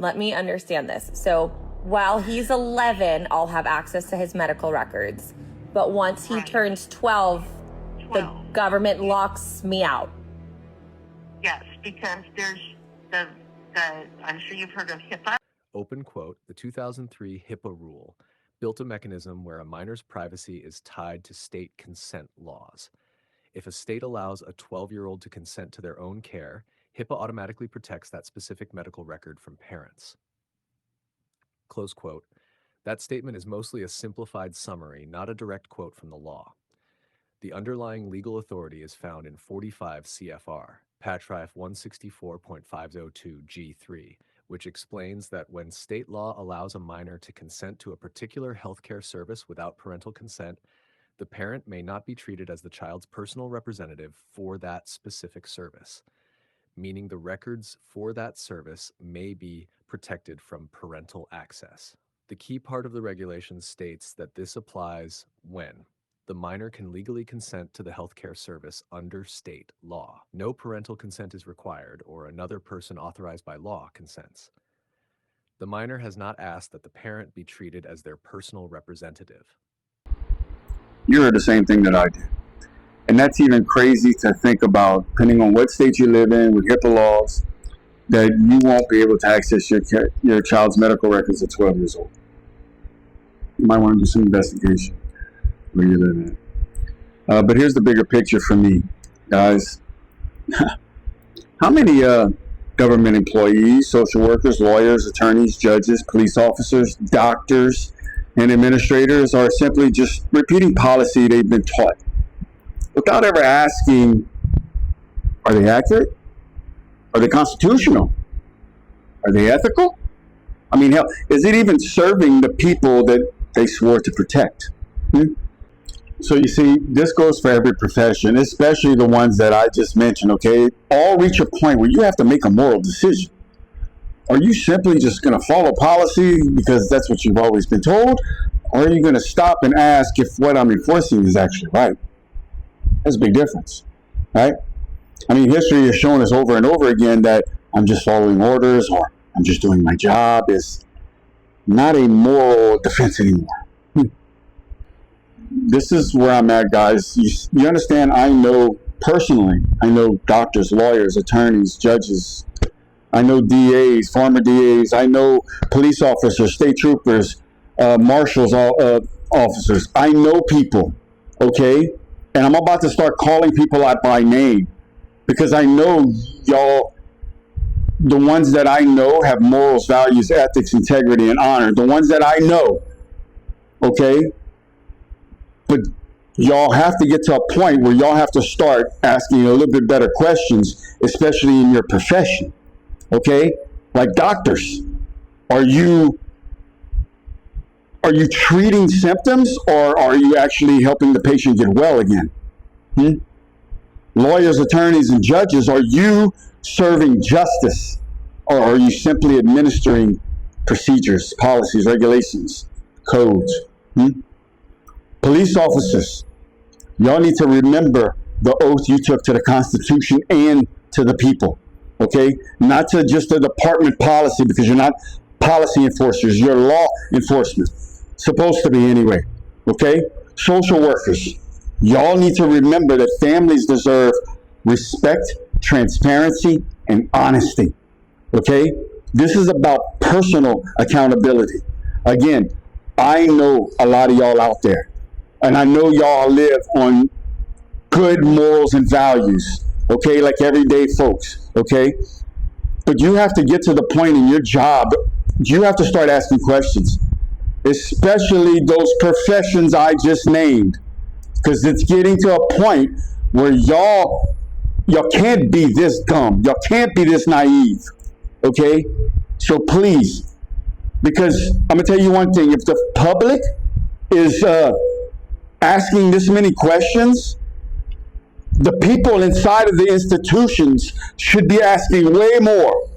let me understand this. So while he's 11, I'll have access to his medical records. But once he turns 12, the government locks me out. Yes, because there's the I'm sure you've heard of HIPAA. Open quote, the 2003 HIPAA rule built a mechanism where a minor's privacy is tied to state consent laws. If a state allows a 12-year-old to consent to their own care, HIPAA automatically protects that specific medical record from parents. Close quote. That statement is mostly a simplified summary, not a direct quote from the law. The underlying legal authority is found in 45 CFR, Paragraph 164.502 G3, which explains that when state law allows a minor to consent to a particular healthcare service without parental consent, the parent may not be treated as the child's personal representative for that specific service, meaning the records for that service may be protected from parental access. The key part of the regulation states that this applies when the minor can legally consent to the healthcare service under state law. No parental consent is required, or another person authorized by law consents. The minor has not asked that the parent be treated as their personal representative. You heard the same thing that I did. And that's even crazy to think about, depending on what state you live in with HIPAA laws, that you won't be able to access your child's medical records at 12 years old. You might want to do some investigation where you live in. But here's the bigger picture for me, guys. How many government employees, social workers, lawyers, attorneys, judges, police officers, doctors, and administrators are simply just repeating policy they've been taught without ever asking, are they accurate? Are they constitutional? Are they ethical? I mean, hell, is it even serving the people that they swore to protect? So you see, this goes for every profession, especially the ones that I just mentioned, okay? All reach a point where you have to make a moral decision. Are you simply just going to follow policy because that's what you've always been told? Or are you going to stop and ask if what I'm enforcing is actually right? That's a big difference, right? I mean, history has shown us over and over again that I'm just following orders or I'm just doing my job is not a moral defense anymore. This is where I'm at, guys. You understand, I know personally, I know doctors, lawyers, attorneys, judges, I know DAs, former DAs, I know police officers, state troopers, marshals, officers. I know people, okay? And I'm about to start calling people out by name because I know y'all, the ones that I know have morals, values, ethics, integrity, and honor. The ones that I know, okay? But y'all have to get to a point where y'all have to start asking a little bit better questions, especially in your profession, okay? Like doctors, are you treating symptoms or are you actually helping the patient get well again? Lawyers, attorneys, and judges, are you serving justice or are you simply administering procedures, policies, regulations, codes? Police officers, y'all need to remember the oath you took to the Constitution and to the people, okay? Not to just the department policy, because you're not policy enforcers, you're law enforcement. Supposed to be anyway, okay? Social workers, y'all need to remember that families deserve respect, transparency, and honesty, okay? This is about personal accountability. Again, I know a lot of y'all out there, and I know y'all live on good morals and values, okay, like everyday folks, okay? But you have to get to the point in your job, you have to start asking questions, especially those professions I just named, because it's getting to a point where y'all can't be this dumb, y'all can't be this naive, okay? So please, because I'm gonna tell you one thing, if the public is asking this many questions, the people inside of the institutions should be asking way more.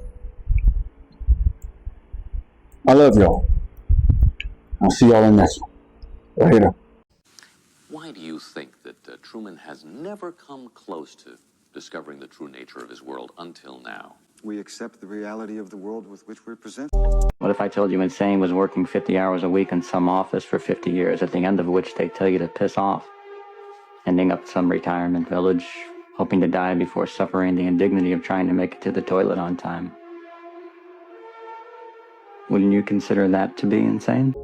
I love y'all. I'll see y'all in the next one. Later. Why do you think that Truman has never come close to discovering the true nature of his world until now? We accept the reality of the world with which we're presented. What if I told you insane was working 50 hours a week in some office for 50 years, at the end of which they tell you to piss off, ending up some retirement village, hoping to die before suffering the indignity of trying to make it to the toilet on time? Wouldn't you consider that to be insane?